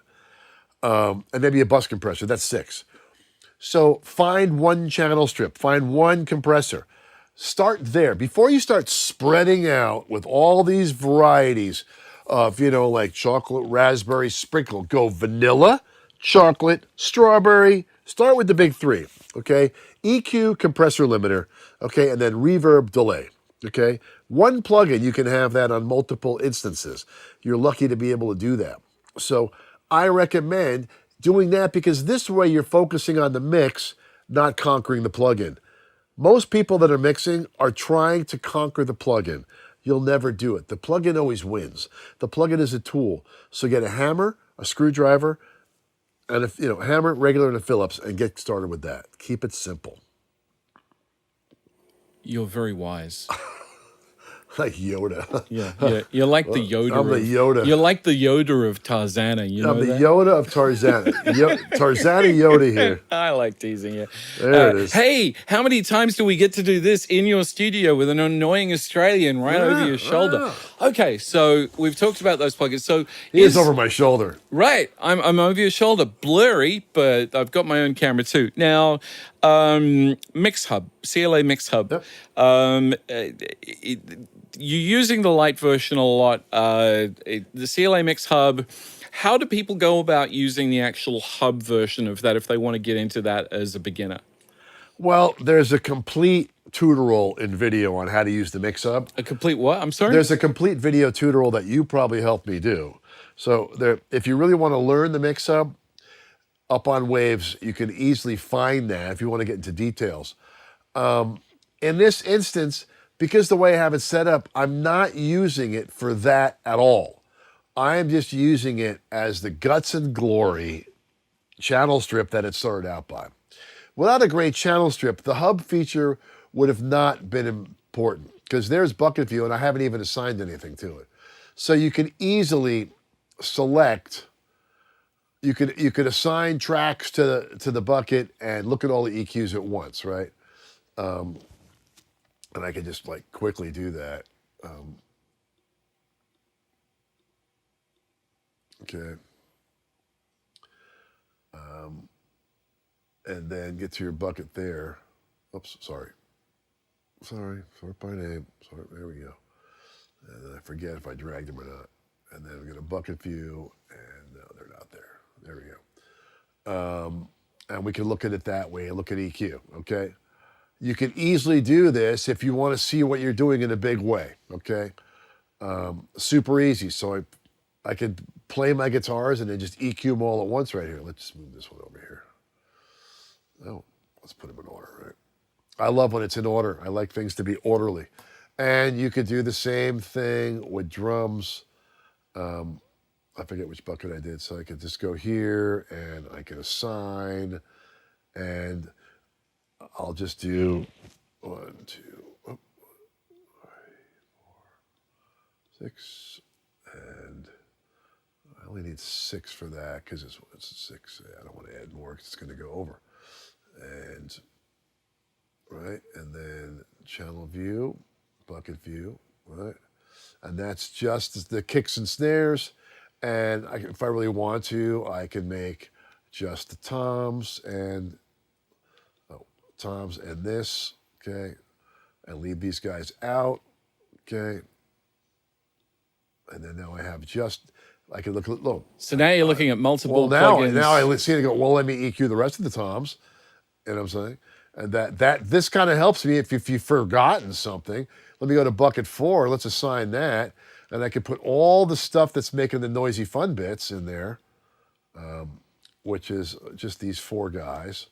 Speaker 2: And maybe a bus compressor, that's 6. So find one channel strip, find one compressor. Start there. Before you start spreading out with all these varieties of, like chocolate, raspberry, sprinkle, go vanilla, chocolate, strawberry. Start with the big 3, okay? EQ, compressor, limiter, okay? And then reverb, delay, okay? One plugin, you can have that on multiple instances. You're lucky to be able to do that. So I recommend doing that because this way you're focusing on the mix, not conquering the plugin. Most people that are mixing are trying to conquer the plugin. You'll never do it. The plugin always wins. The plugin is a tool. So get a hammer, a screwdriver, and a hammer, regular, and a Phillips, and get started with that. Keep it simple.
Speaker 1: You're very wise.
Speaker 2: Like Yoda.
Speaker 1: Yeah. You're like the Yoda.
Speaker 2: I'm the Yoda.
Speaker 1: You're like the Yoda of Tarzana.
Speaker 2: I'm the Yoda of Tarzana. Tarzana Yoda here.
Speaker 1: I like teasing you.
Speaker 2: There it is.
Speaker 1: Hey, how many times do we get to do this in your studio with an annoying Australian right over your shoulder? Okay, so we've talked about those plugins. So
Speaker 2: he is over my shoulder.
Speaker 1: Right, I'm over your shoulder. Blurry, but I've got my own camera too. Now, MixHub, CLA MixHub.
Speaker 2: Yep.
Speaker 1: You're using the light version a lot. The CLA MixHub, how do people go about using the actual hub version of that if they want to get into that as a beginner?
Speaker 2: Well, there's a complete tutorial in video on how to use the MixHub.
Speaker 1: A complete what? I'm sorry?
Speaker 2: There's a complete video tutorial that you probably helped me do. So if you really want to learn the MixHub, up on Waves, you can easily find that if you want to get into details. In this instance, because the way I have it set up, I'm not using it for that at all. I am just using it as the guts and glory channel strip that it started out by. Without a great channel strip, the hub feature would have not been important because there's bucket view and I haven't even assigned anything to it. So you can easily select, you could assign tracks to the bucket and look at all the EQs at once, right? And I could just quickly do that. Okay. And then get to your bucket there. Oops, sorry, sort by name. Sorry, there we go. And then I forget if I dragged them or not. And then we get a bucket view, and no, they're not there. There we go. And we can look at it that way and look at EQ, okay? You can easily do this if you want to see what you're doing in a big way, okay? Super easy. So I could play my guitars and then just EQ them all at once right here. Let's just move this one over here. Oh, let's put them in order, right? I love when it's in order. I like things to be orderly. And you could do the same thing with drums. I forget which bucket I did. So I could just go here and I can assign and I'll just do 1, 2, 3, 4, 6, and I only need 6 for that because it's 6. I don't want to add more because it's going to go over. And right, and then channel view, bucket view, right, and that's just the kicks and snares. And if I really want to, I can make just the toms and this, okay, and leave these guys out, okay, And then now I have I can look.
Speaker 1: So now you're looking at multiple
Speaker 2: Well,
Speaker 1: plugins.
Speaker 2: now I see it and go, well, let me EQ the rest of the toms. You know what I'm saying? And this kind of helps me if you've forgotten something. Let me go to bucket 4. Let's assign that. And I can put all the stuff that's making the noisy fun bits in there, which is just these 4 guys.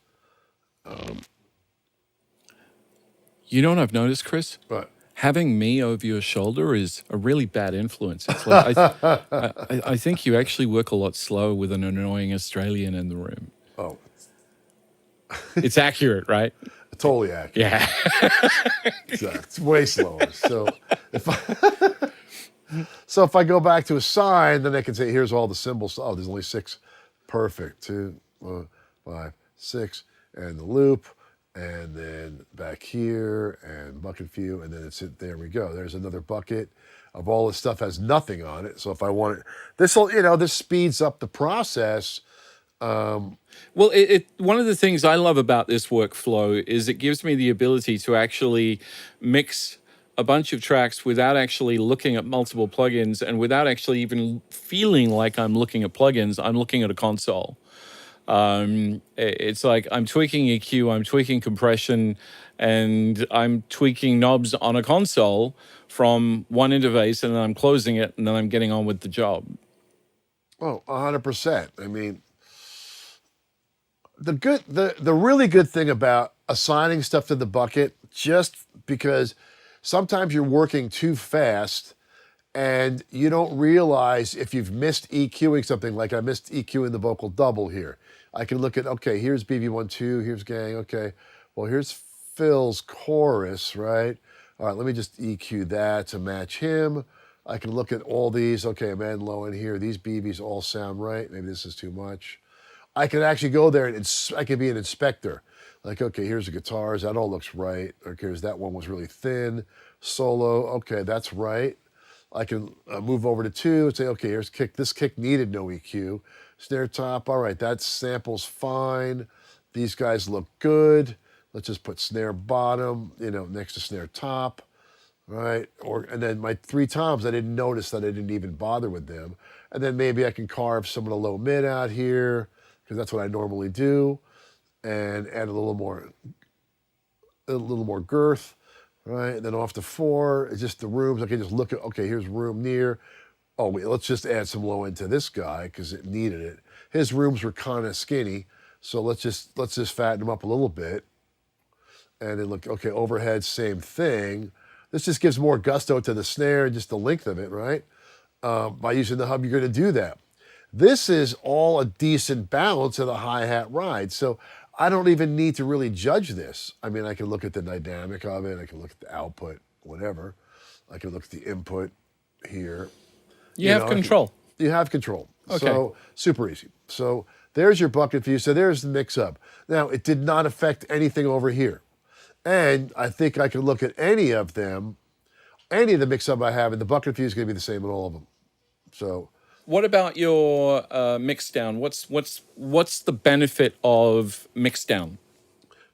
Speaker 1: You know what I've noticed, Chris?
Speaker 2: But
Speaker 1: Having me over your shoulder is a really bad influence. It's like I think you actually work a lot slower with an annoying Australian in the room.
Speaker 2: oh,
Speaker 1: It's accurate, right?
Speaker 2: totally accurate.
Speaker 1: Yeah.
Speaker 2: It's way slower. So if I go back to assign, then I can say, here's all the symbols. Oh, there's only 6. Perfect. 2, 5, 6, and the loop, and then back here, and bucket view, and then there we go. There's another bucket of all this stuff has nothing on it. So if I want it, this speeds up the process.
Speaker 1: Well, one of the things I love about this workflow is it gives me the ability to actually mix a bunch of tracks without actually looking at multiple plugins and without actually even feeling like I'm looking at plugins. I'm looking at a console. It's like I'm tweaking EQ, I'm tweaking compression, and I'm tweaking knobs on a console from one interface, and then I'm closing it, and then I'm getting on with the job.
Speaker 2: Oh, 100%. I mean, the really good thing about assigning stuff to the bucket, just because sometimes you're working too fast and you don't realize if you've missed EQing something, like I missed EQing the vocal double here. I can look at, okay, here's BB1-2, here's gang, okay, well, here's Phil's chorus, right? All right, let me just EQ that to match him. I can look at all these, okay, I'm adding low in here. These BBs all sound right. Maybe this is too much. I can actually go there and I can be an inspector. Like, okay, here's the guitars. That all looks right. Okay, here's that one was really thin. Solo, okay, that's right. I can move over to 2 and say, okay, here's kick. This kick needed no EQ. Snare top, all right, that sample's fine. These guys look good. Let's just put snare bottom, next to snare top, right? And then my 3 toms, I didn't notice that I didn't even bother with them. And then maybe I can carve some of the low mid out here, because that's what I normally do, and add a little more girth, right? And then off to 4, it's just the rooms. I can just look at, okay, here's room near. Oh, wait, let's just add some low end to this guy because it needed it. His rooms were kind of skinny, so let's just fatten him up a little bit. And then look, okay, overhead, same thing. This just gives more gusto to the snare and just the length of it, right? By using the hub, you're going to do that. This is all a decent balance of the hi-hat ride. So I don't even need to really judge this. I mean, I can look at the dynamic of it. I can look at the output, whatever. I can look at the input here.
Speaker 1: You have control.
Speaker 2: You have control.
Speaker 1: Okay.
Speaker 2: So super easy. So there's your bucket view. So there's the MixHub. Now, it did not affect anything over here. And I think I can look at any of them, any of the MixHub I have, and the bucket view is going to be the same in all of them. So
Speaker 1: what about your mix down? What's the benefit of mix down?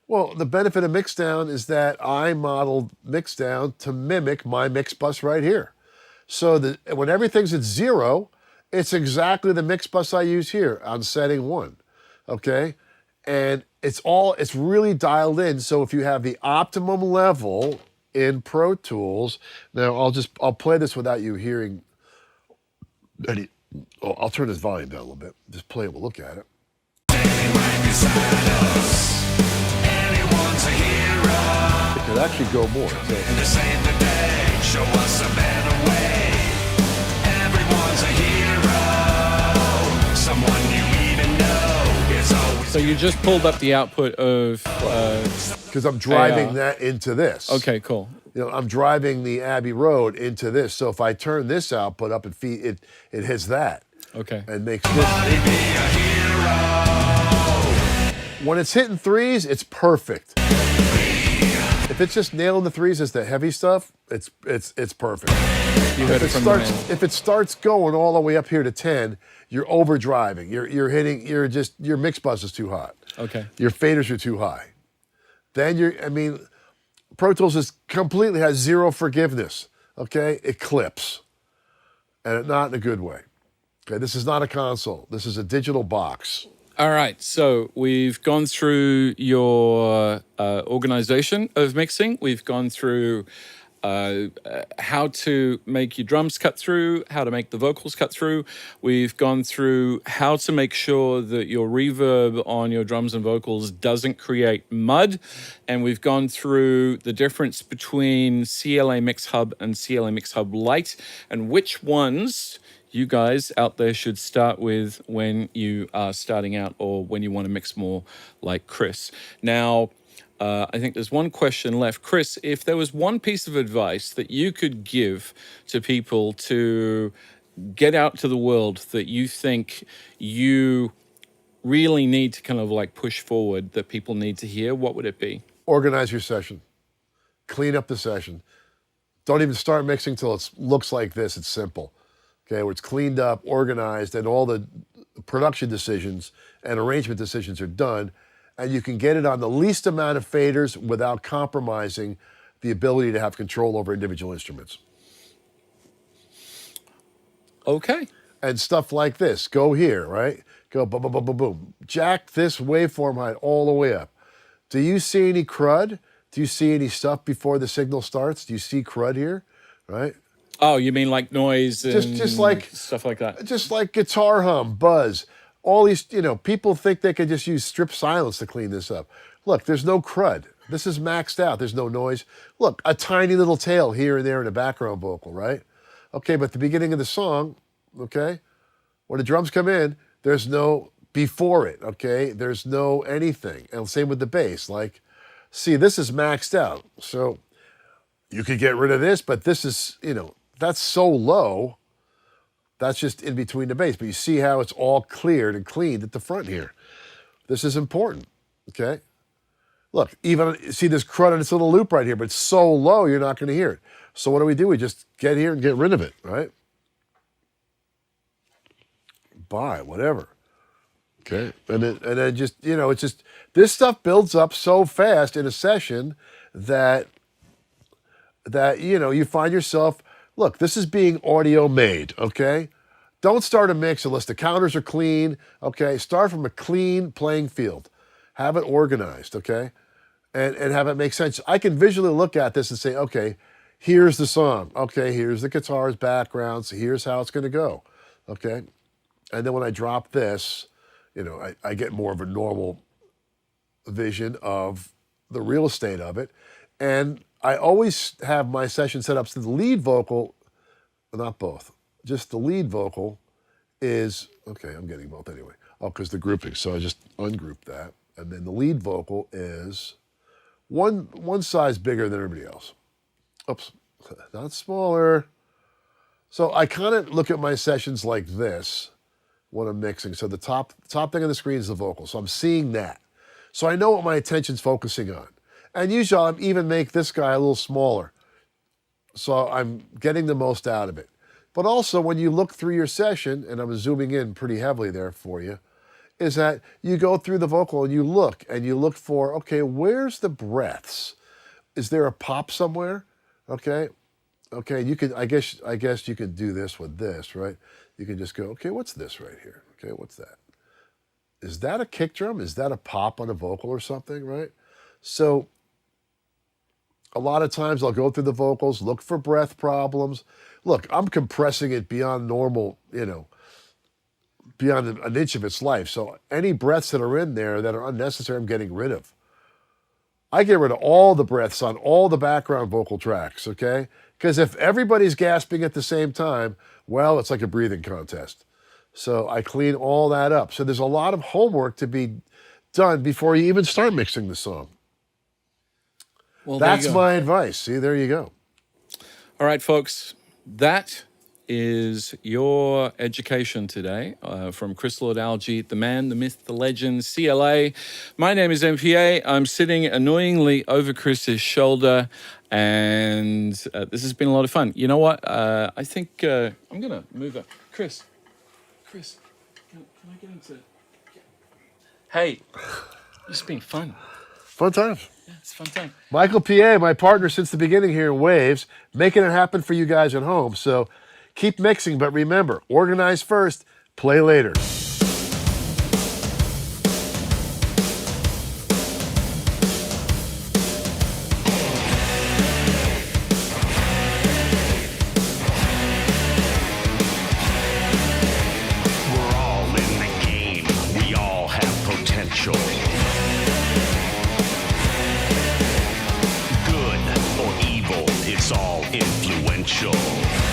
Speaker 2: Well, the benefit of mixdown is that I modeled mixdown to mimic my mix bus right here. So that when everything's at 0, it's exactly the mix bus I use here on setting 1, okay? And it's really dialed in. So if you have the optimum level in Pro Tools, now I'll play this without you hearing any. I'll turn this volume down a little bit. Just play it, we'll look at it. It could actually go more. So.
Speaker 3: To save the day, show us a better way. Everyone's a hero. Someone you even know is always.
Speaker 1: So you just pulled up the output of.
Speaker 2: Because I'm driving that into this.
Speaker 1: Okay, cool.
Speaker 2: I'm driving the Abbey Road into this. So if I turn this output up and feed it, it hits that.
Speaker 1: Okay.
Speaker 2: And makes this. When it's hitting 3s, it's perfect. If it's just nailing the 3s as the heavy stuff, it's perfect.
Speaker 1: You heard it from the man.
Speaker 2: If it starts going all the way up here to 10, you're overdriving. Your mix bus is too hot.
Speaker 1: Okay.
Speaker 2: Your faders are too high. Then Pro Tools has 0 forgiveness. Okay, it clips. and not in a good way. Okay, this is not a console. This is a digital box.
Speaker 1: All right, so we've gone through your organization of mixing. We've gone through how to make your drums cut through, how to make the vocals cut through. We've gone through how to make sure that your reverb on your drums and vocals doesn't create mud. And we've gone through the difference between CLA MixHub and CLA MixHub Lite and which ones you guys out there should start with when you are starting out or when you want to mix more like Chris. Now, I think there's one question left. Chris, if there was one piece of advice that you could give to people to get out to the world that you think you really need to kind of like push forward that people need to hear, what would it be?
Speaker 2: Organize your session. Clean up the session. Don't even start mixing till it looks like this. It's simple. Okay, where it's cleaned up, organized, and all the production decisions and arrangement decisions are done, and you can get it on the least amount of faders without compromising the ability to have control over individual instruments.
Speaker 1: Okay.
Speaker 2: And stuff like this. Go here, right? Go boom, boom, boom, boom, boom. Jack this waveform height all the way up. Do you see any crud? Do you see any stuff before the signal starts? Do you see crud here, right?
Speaker 1: Oh, you mean like noise and
Speaker 2: just like
Speaker 1: stuff like that?
Speaker 2: Just like guitar hum, buzz. All these, people think they could just use strip silence to clean this up. Look, there's no crud. This is maxed out. There's no noise. Look, a tiny little tail here and there in a background vocal, right? Okay, but at the beginning of the song, okay, when the drums come in, there's no before it, okay? There's no anything. And same with the bass. Like, see, this is maxed out. So you could get rid of this, but this is, that's so low. That's just in between the bass. But you see how it's all cleared and cleaned at the front here. This is important, okay? Look, even see this crud on this little loop right here, but it's so low you're not going to hear it. So what do? We just get here and get rid of it, right? Bye, whatever. Okay, and then just, it's just, this stuff builds up so fast in a session that you find yourself, look, this is being audio made, okay? Don't start a mix unless the counters are clean, okay? Start from a clean playing field. Have it organized, okay? And have it make sense. I can visually look at this and say, okay, here's the song. Okay, here's the guitar's background, so here's how it's going to go, okay? And then when I drop this, I get more of a normal vision of the real estate of it. And I always have my session set up so the lead vocal, not both, just the lead vocal is, okay, I'm getting both anyway. Oh, because the grouping. So I just ungroup that. And then the lead vocal is one size bigger than everybody else. Oops, not smaller. So I kind of look at my sessions like this when I'm mixing. So the top thing on the screen is the vocal. So I'm seeing that. So I know what my attention's focusing on. And usually I'll even make this guy a little smaller. So I'm getting the most out of it. But also when you look through your session, and I'm zooming in pretty heavily there for you, is that you go through the vocal and you look for, okay, where's the breaths? Is there a pop somewhere? Okay, you can, I guess you could do this with this, right? You can just go, okay, what's this right here? Okay, what's that? Is that a kick drum? Is that a pop on a vocal or something, right? So a lot of times I'll go through the vocals, look for breath problems. Look, I'm compressing it beyond normal, beyond an inch of its life. So any breaths that are in there that are unnecessary, I'm getting rid of. I get rid of all the breaths on all the background vocal tracks, okay? Because if everybody's gasping at the same time, well, it's like a breathing contest. So I clean all that up. So there's a lot of homework to be done before you even start mixing the song. Well, that's my advice. See, there you go.
Speaker 1: All right, folks, that is your education today from Chris Lord-Alge, the man, the myth, the legend, CLA. My name is MPA. I'm sitting annoyingly over Chris's shoulder, and this has been a lot of fun. You know what? I think I'm going to move up. Chris, can I get into... Hey, this has been fun.
Speaker 2: Fun times.
Speaker 1: Yeah, it's a fun time.
Speaker 2: Michael PA, my partner since the beginning here in Waves, making it happen for you guys at home. So Keep mixing, but remember, organize first, play later.
Speaker 3: We're all in the game. We all have potential. Good or evil, it's all influential.